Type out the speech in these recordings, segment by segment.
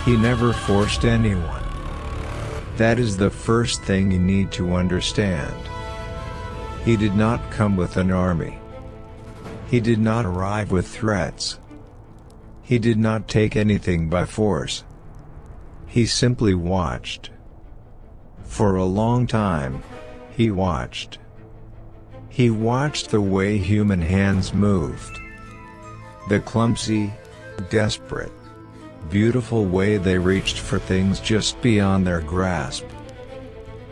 He never forced anyone. That is the first thing you need to understand. He did not come with an army. He did not arrive with threats. He did not take anything by force. He simply watched. For a long time, he watched. He watched the way human hands moved. The clumsy, desperate, beautiful way they reached for things just beyond their grasp.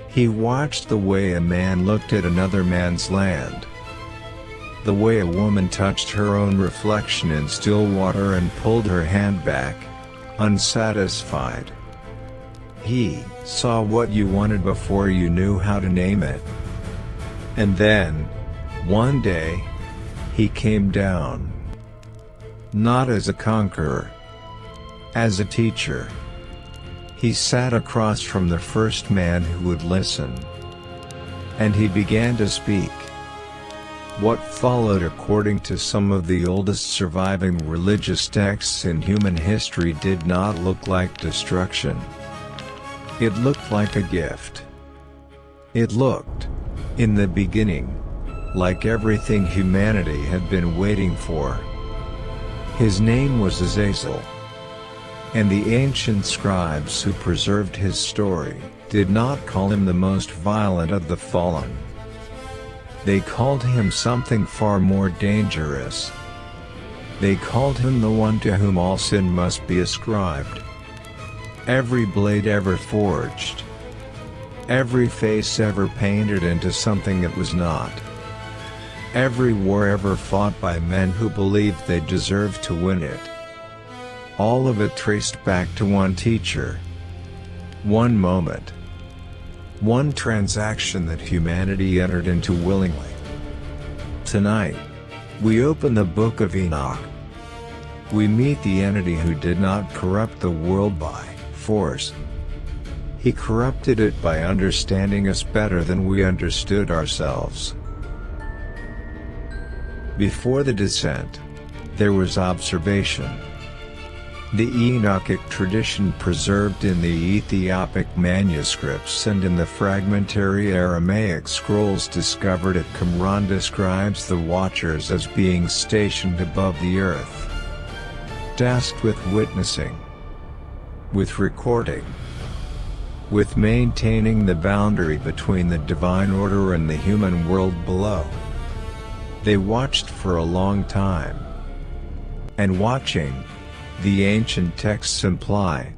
He watched the way a man looked at another man's land. The way a woman touched her own reflection in still water and pulled her hand back, unsatisfied. He saw what you wanted before you knew how to name it. And then, one day, he came down. Not as a conqueror. As a teacher. He sat across from the first man who would listen. And he began to speak. What followed, according to some of the oldest surviving religious texts in human history, did not look like destruction. It looked like a gift. It looked, in the beginning, like everything humanity had been waiting for. His name was Azazel. And the ancient scribes who preserved his story did not call him the most violent of the fallen. They called him something far more dangerous. They called him the one to whom all sin must be ascribed. Every blade ever forged. Every face ever painted into something it was not. Every war ever fought by men who believed they deserved to win it. All of it traced back to one teacher. One moment. One transaction that humanity entered into willingly. Tonight, we open the book of Enoch. We meet the entity who did not corrupt the world by force. He corrupted it by understanding us better than we understood ourselves. Before the descent, there was observation. The Enochic tradition preserved in the Ethiopic manuscripts and in the fragmentary Aramaic scrolls discovered at Qumran describes the watchers as being stationed above the earth, tasked with witnessing, with recording, with maintaining the boundary between the divine order and the human world below. They watched for a long time. And watching, the ancient texts imply,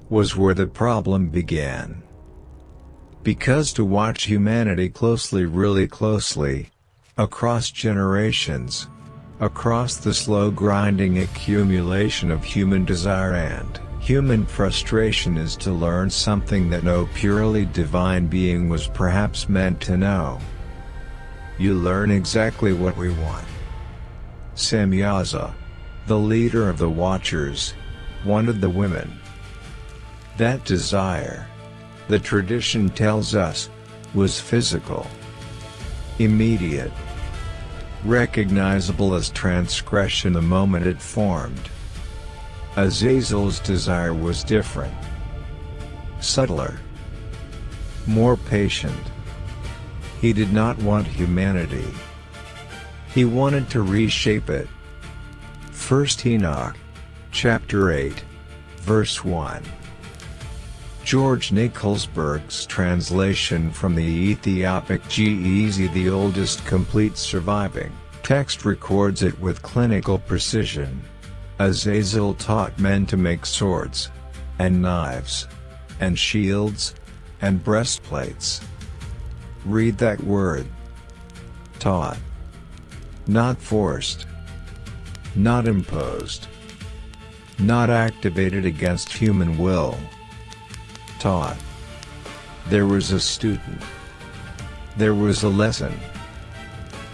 was where the problem began. Because to watch humanity closely, really closely, across generations, across the slow grinding accumulation of human desire and human frustration, is to learn something that no purely divine being was perhaps meant to know. You learn exactly what we want. Samyaza, the leader of the Watchers, wanted the women. That desire, the tradition tells us, was physical, immediate, recognizable as transgression the moment it formed. Azazel's desire was different, subtler, more patient. He did not want humanity. He wanted to reshape it. 1 Enoch, chapter 8, verse 1. George Nicholsberg's translation from the Ethiopic Ge'ez, the oldest complete surviving text, records it with clinical precision. Azazel taught men to make swords, and knives, and shields, and breastplates. Read that word. Taught. Not forced. Not imposed. Not activated against human will. Taught. There was a student. There was a lesson.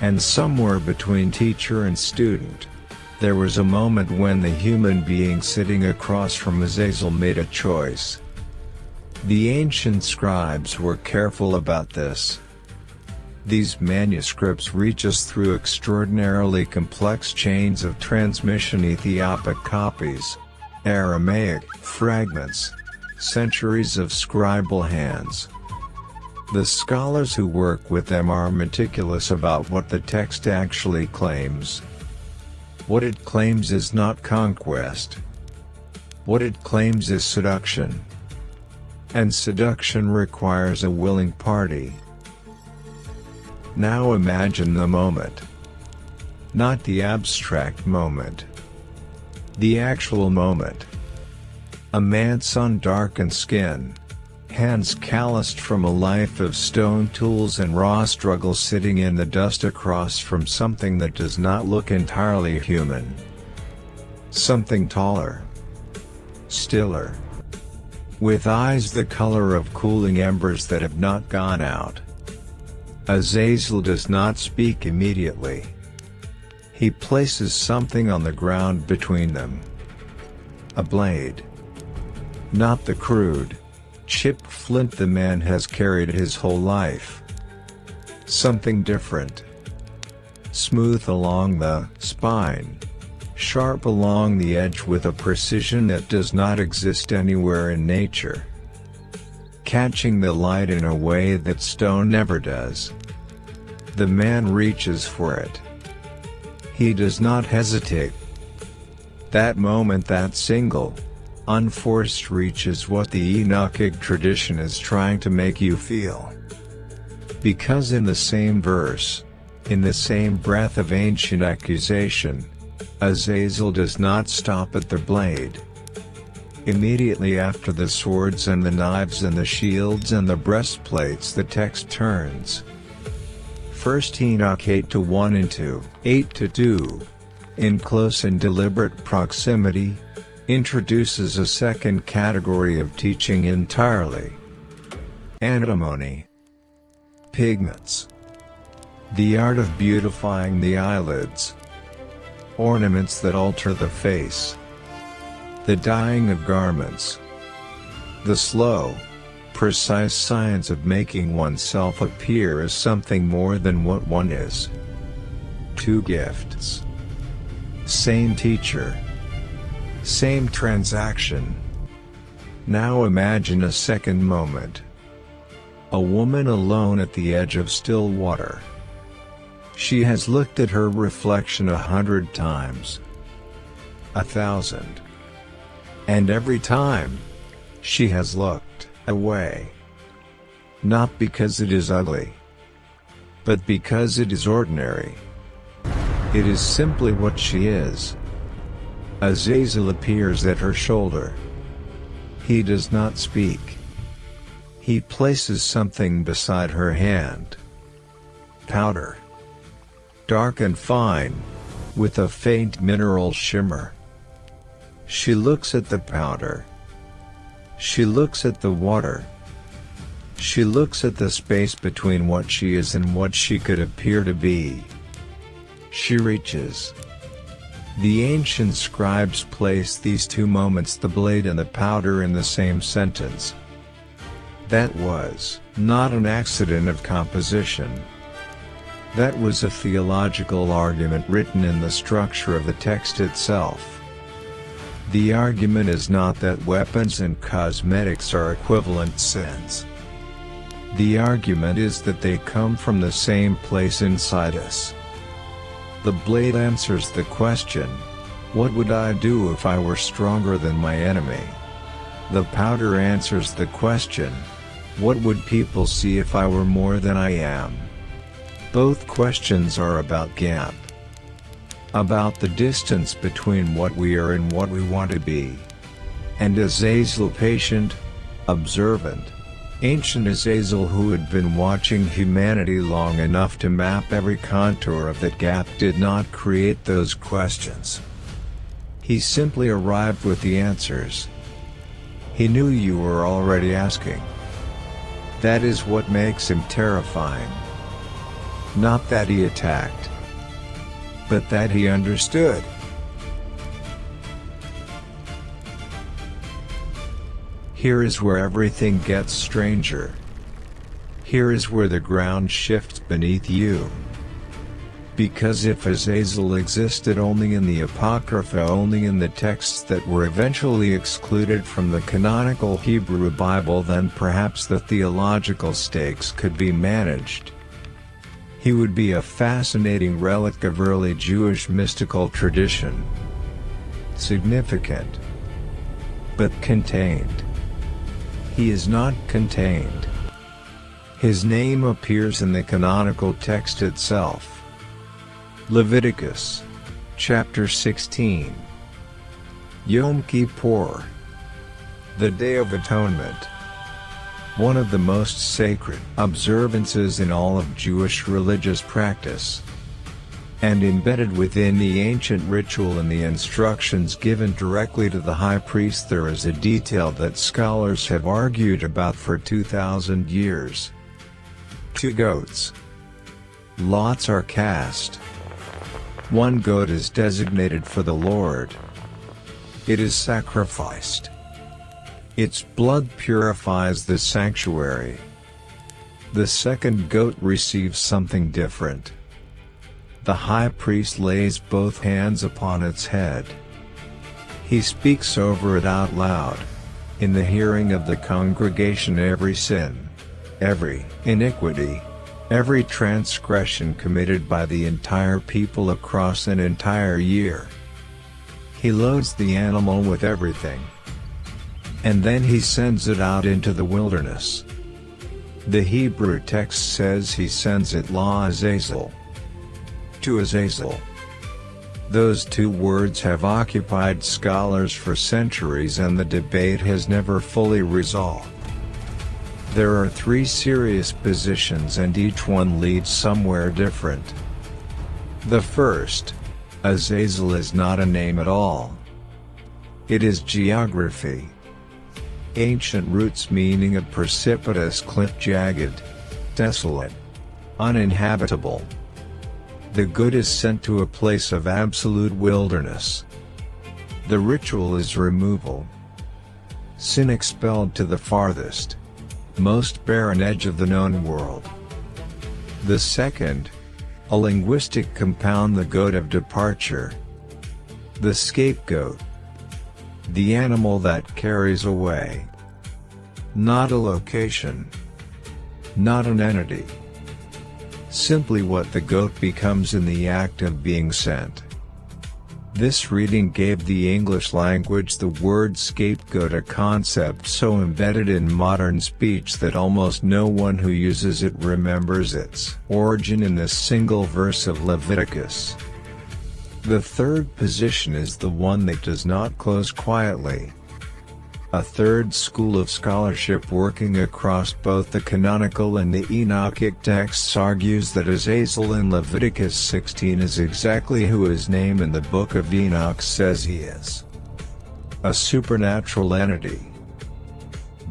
And somewhere between teacher and student, there was a moment when the human being sitting across from Azazel made a choice. The ancient scribes were careful about this. These manuscripts reach us through extraordinarily complex chains of transmission, Ethiopic copies, Aramaic fragments, centuries of scribal hands. The scholars who work with them are meticulous about what the text actually claims. What it claims is not conquest. What it claims is seduction. And seduction requires a willing party. Now imagine the moment. Not the abstract moment. The actual moment. A man's sun-darkened skin, hands calloused from a life of stone tools and raw struggle, sitting in the dust across from something that does not look entirely human. Something taller. Stiller. With eyes the color of cooling embers that have not gone out. Azazel does not speak immediately. He places something on the ground between them. A blade. Not the crude, chipped flint the man has carried his whole life. Something different. Smooth along the spine. Sharp along the edge with a precision that does not exist anywhere in nature. Catching the light in a way that stone never does. The man reaches for it. He does not hesitate. That moment, that single, unforced reach is what the Enochic tradition is trying to make you feel. Because in the same verse, in the same breath of ancient accusation, Azazel does not stop at the blade. Immediately after the swords and the knives and the shields and the breastplates, the text turns. 1 Enoch 8:1 into 8:2, in close and deliberate proximity, introduces a second category of teaching entirely. Antimony. Pigments. The art of beautifying the eyelids. Ornaments that alter the face. The dyeing of garments. The slow, precise science of making oneself appear as something more than what one is. Two gifts. Same teacher. Same transaction. Now imagine a second moment. A woman alone at the edge of still water. She has looked at her reflection 100 times. 1,000. And every time, she has looked away. Not because it is ugly, but because it is ordinary. It is simply what she is. Azazel appears at her shoulder. He does not speak. He places something beside her hand. Powder. Dark and fine, with a faint mineral shimmer. She looks at the powder. She looks at the water. She looks at the space between what she is and what she could appear to be. She reaches. The ancient scribes place these two moments, the blade and the powder, in the same sentence. That was not an accident of composition. That was a theological argument written in the structure of the text itself. The argument is not that weapons and cosmetics are equivalent sins. The argument is that they come from the same place inside us. The blade answers the question, what would I do if I were stronger than my enemy? The powder answers the question, what would people see if I were more than I am? Both questions are about gap. About the distance between what we are and what we want to be. And Azazel, patient, observant, ancient Azazel, who had been watching humanity long enough to map every contour of that gap, did not create those questions. He simply arrived with the answers. He knew you were already asking. That is what makes him terrifying. Not that he attacked, but that he understood. Here is where everything gets stranger. Here is where the ground shifts beneath you. Because if Azazel existed only in the Apocrypha, only in the texts that were eventually excluded from the canonical Hebrew Bible, then perhaps the theological stakes could be managed. He would be a fascinating relic of early Jewish mystical tradition. Significant, but contained. He is not contained. His name appears in the canonical text itself. Leviticus, chapter 16. Yom Kippur, the Day of Atonement. One of the most sacred observances in all of Jewish religious practice. And embedded within the ancient ritual and the instructions given directly to the high priest, there is a detail that scholars have argued about for 2,000 years. 2 goats. Lots are cast. 1 goat is designated for the Lord. It is sacrificed. Its blood purifies the sanctuary. The second goat receives something different. The high priest lays both hands upon its head. He speaks over it out loud, in the hearing of the congregation, every sin, every iniquity, every transgression committed by the entire people across an entire year. He loads the animal with everything. And then he sends it out into the wilderness. The Hebrew text says he sends it la-Azazel. To Azazel. Those 2 words have occupied scholars for centuries, and the debate has never fully resolved. There are 3 serious positions, and each one leads somewhere different. The first, Azazel is not a name at all. It is geography. Ancient roots meaning a precipitous cliff, jagged, desolate, uninhabitable. The good is sent to a place of absolute wilderness. The ritual is removal. Sin expelled to the farthest, most barren edge of the known world. The second, a linguistic compound, the goat of departure. The scapegoat. The animal that carries away. Not a location. Not an entity. Simply what the goat becomes in the act of being sent. This reading gave the English language the word scapegoat, a concept so embedded in modern speech that almost no one who uses it remembers its origin in this single verse of Leviticus. The third position is the one that does not close quietly. A third school of scholarship working across both the canonical and the Enochic texts argues that Azazel in Leviticus 16 is exactly who his name in the book of Enoch says he is. A supernatural entity.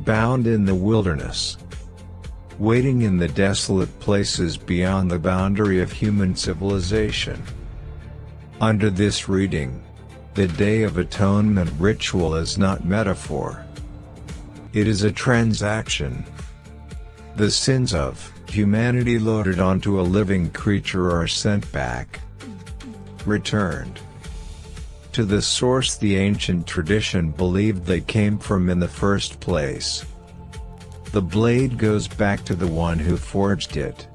Bound in the wilderness. Waiting in the desolate places beyond the boundary of human civilization. Under this reading, the Day of Atonement ritual is not metaphor. It is a transaction. The sins of humanity loaded onto a living creature are sent back, returned to the source the ancient tradition believed they came from in the first place. The blade goes back to the one who forged it.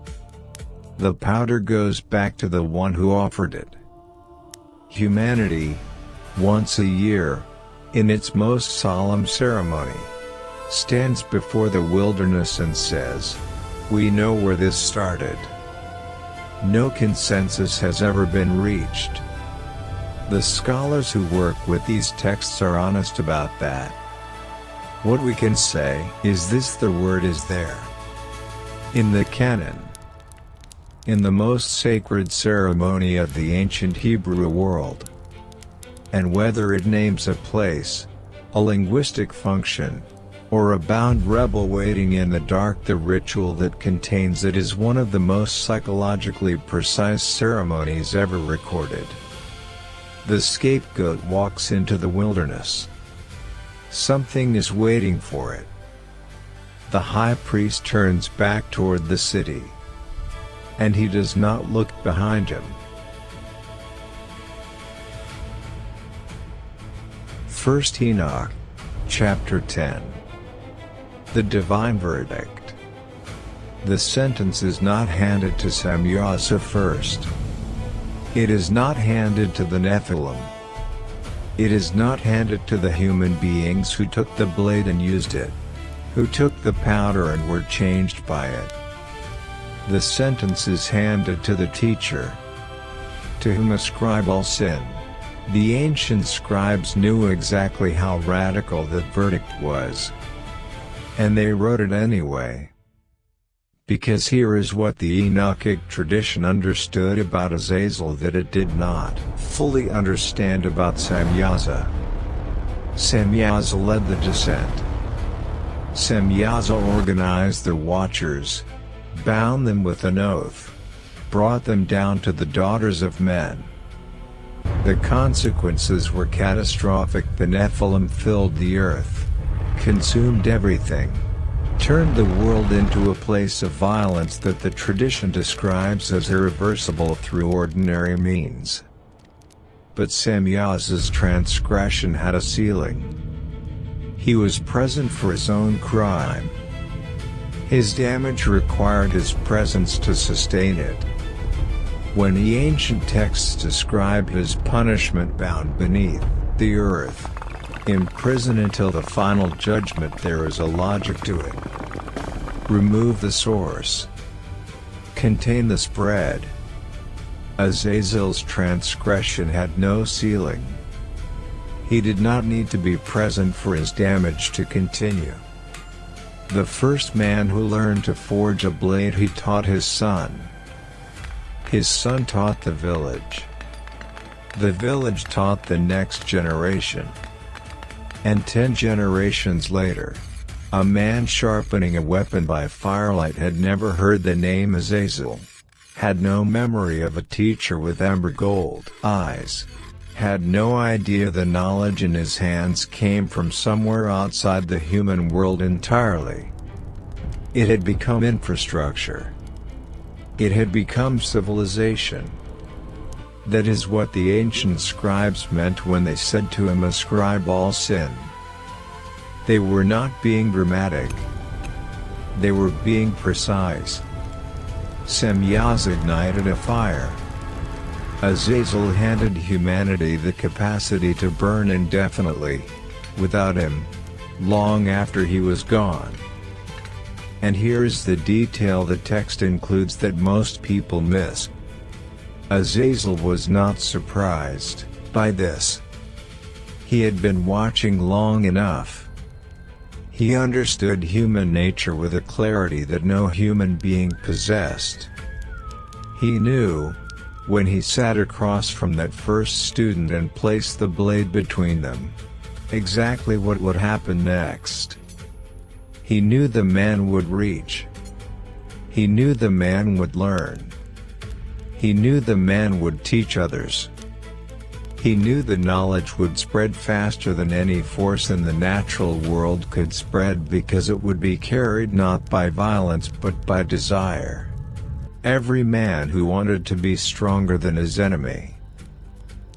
The powder goes back to the one who offered it. Humanity, once a year, in its most solemn ceremony, stands before the wilderness and says, "We know where this started." No consensus has ever been reached. The scholars who work with these texts are honest about that. What we can say is this: the word is there. In the canon. In the most sacred ceremony of the ancient Hebrew world. And whether it names a place, a linguistic function, or a bound rebel waiting in the dark, the ritual that contains it is one of the most psychologically precise ceremonies ever recorded. The scapegoat walks into the wilderness. Something is waiting for it. The high priest turns back toward the city. and he does not look behind him. 1 Enoch, chapter 10. The divine verdict. The sentence is not handed to la-Azazel first. It is not handed to the Nephilim. It is not handed to the human beings who took the blade and used it, who took the powder and were changed by it. The sentence is handed to the teacher, to whom ascribe all sin. The ancient scribes knew exactly how radical that verdict was, and they wrote it anyway. Because here is what the Enochic tradition understood about Azazel that it did not fully understand about la-Azazel. La-Azazel led the descent. La-Azazel organized the watchers, bound them with an oath, brought them down to the daughters of men. The consequences were catastrophic. The Nephilim filled the earth, consumed everything, turned the world into a place of violence that the tradition describes as irreversible through ordinary means. But la-Azazel's transgression had a ceiling. He was present for his own crime. His damage required his presence to sustain it. When the ancient texts describe his punishment bound beneath the earth, in prison until the final judgment, there is a logic to it. Remove the source. Contain the spread. Azazel's transgression had no ceiling. He did not need to be present for his damage to continue. The first man who learned to forge a blade, he taught his son. His son taught the village. The village taught the next generation. And 10 generations later, a man sharpening a weapon by firelight had never heard the name Azazel, had no memory of a teacher with amber gold eyes, had no idea the knowledge in his hands came from somewhere outside the human world entirely. It had become infrastructure. It had become civilization. That is what the ancient scribes meant when they said to him, ascribe all sin. They were not being dramatic. They were being precise. la-Azazel ignited a fire. Azazel handed humanity the capacity to burn indefinitely, without him, long after he was gone. And here's the detail the text includes that most people miss. Azazel was not surprised by this. He had been watching long enough. He understood human nature with a clarity that no human being possessed. He knew, when he sat across from that first student and placed the blade between them, exactly what would happen next. He knew the man would reach. He knew the man would learn. He knew the man would teach others. He knew the knowledge would spread faster than any force in the natural world could spread, because it would be carried not by violence but by desire. Every man who wanted to be stronger than his enemy.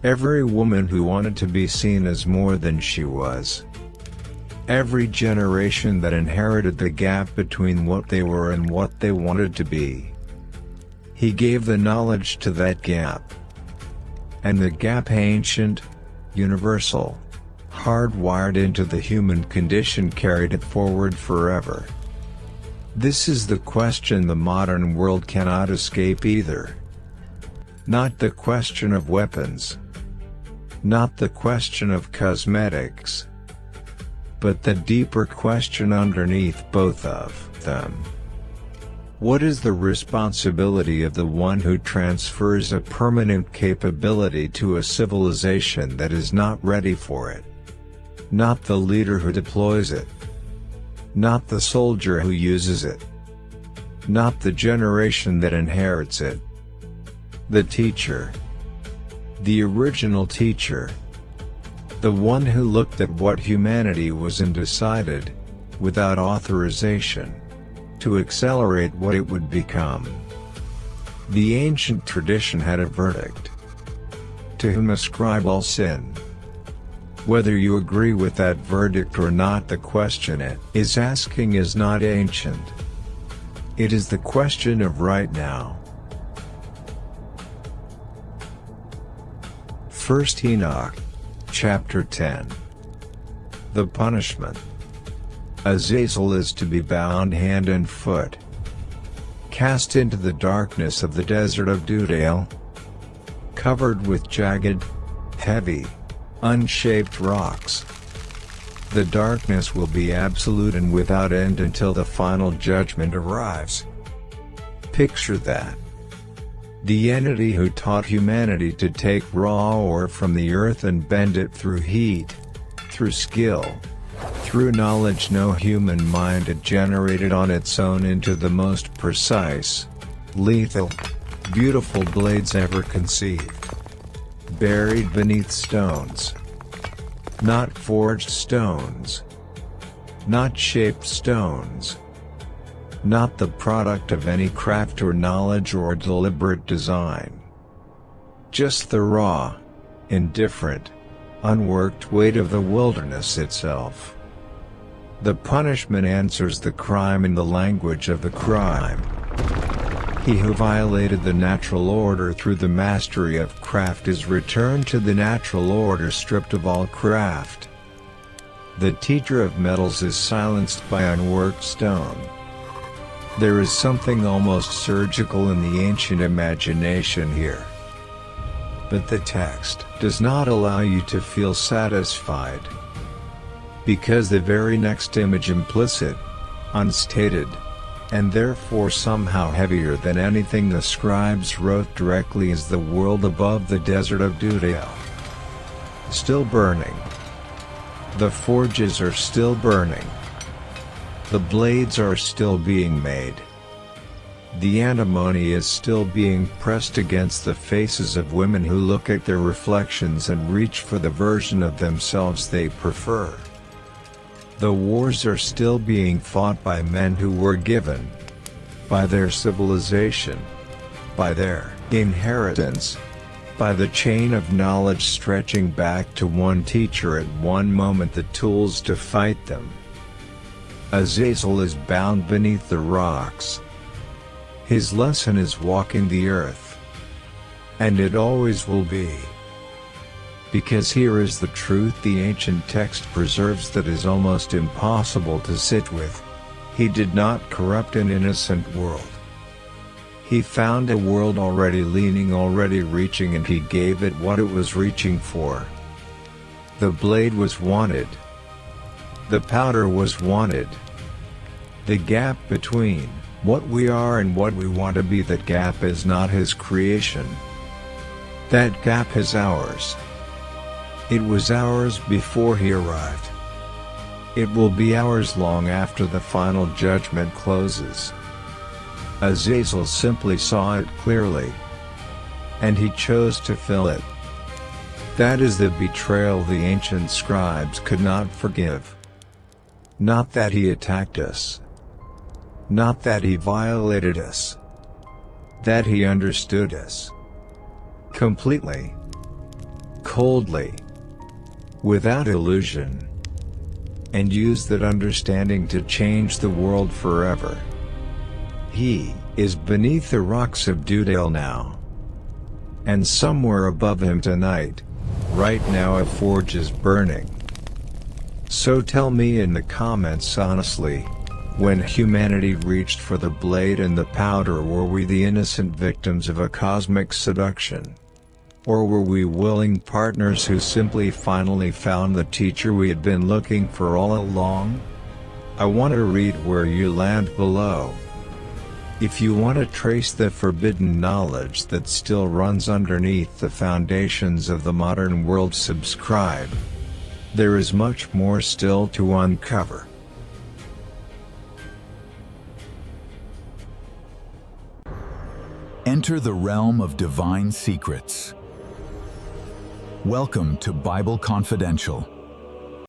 Every woman who wanted to be seen as more than she was. Every generation that inherited the gap between what they were and what they wanted to be. He gave the knowledge to that gap. And the gap, ancient, universal, hardwired into the human condition, carried it forward forever. This is the question the modern world cannot escape either. Not the question of weapons. Not the question of cosmetics. But the deeper question underneath both of them. What is the responsibility of the one who transfers a permanent capability to a civilization that is not ready for it? Not the leader who deploys it. Not the soldier who uses it. Not the generation that inherits it. The teacher. The original teacher. The one who looked at what humanity was and decided, without authorization, to accelerate what it would become. The ancient tradition had a verdict. To whom ascribe all sin? Whether you agree with that verdict or not, the question it is asking is not ancient. It is the question of right now. 1 Enoch, chapter 10. The punishment. Azazel is to be bound hand and foot, cast into the darkness of the desert of Dudael, covered with jagged, heavy, unshaped rocks. The darkness will be absolute and without end until the final judgment arrives. Picture that. The entity who taught humanity to take raw ore from the earth and bend it through heat, through skill, through knowledge no human mind had generated on its own into the most precise, lethal, beautiful blades ever conceived. Buried beneath stones. Not forged stones. Not shaped stones. Not the product of any craft or knowledge or deliberate design. Just the raw, indifferent, unworked weight of the wilderness itself. The punishment answers the crime in the language of the crime. He who violated the natural order through the mastery of craft is returned to the natural order stripped of all craft. The teacher of metals is silenced by unworked stone. There is something almost surgical in the ancient imagination here. But the text does not allow you to feel satisfied. Because the very next image implicit, unstated, and therefore somehow heavier than anything the scribes wrote directly is the world above the desert of Dudael. Still burning. The forges are still burning. The blades are still being made. The antimony is still being pressed against the faces of women who look at their reflections and reach for the version of themselves they prefer. The wars are still being fought by men who were given, by their civilization, by their inheritance, by the chain of knowledge stretching back to one teacher at one moment, the tools to fight them. Azazel is bound beneath the rocks. His lesson is walking the earth. And it always will be. Because here is the truth the ancient text preserves that is almost impossible to sit with. He did not corrupt an innocent world. He found a world already leaning, already reaching, and he gave it what it was reaching for. The blade was wanted. The powder was wanted. The gap between what we are and what we want to be, that gap is not his creation. That gap is ours. It was ours before he arrived. It will be ours long after the final judgment closes. Azazel simply saw it clearly. And he chose to fill it. That is the betrayal the ancient scribes could not forgive. Not that he attacked us. Not that he violated us. That he understood us. Completely. Coldly. Without illusion. And used that understanding to change the world forever. He is beneath the rocks of Dudael now. And somewhere above him tonight, right now, a forge is burning. So tell me in the comments honestly, when humanity reached for the blade and the powder, were we the innocent victims of a cosmic seduction? Or were we willing partners who simply finally found the teacher we had been looking for all along? I want to read where you land below. If you want to trace the forbidden knowledge that still runs underneath the foundations of the modern world, subscribe. There is much more still to uncover. Enter the realm of divine secrets. Welcome to Bible Confidential.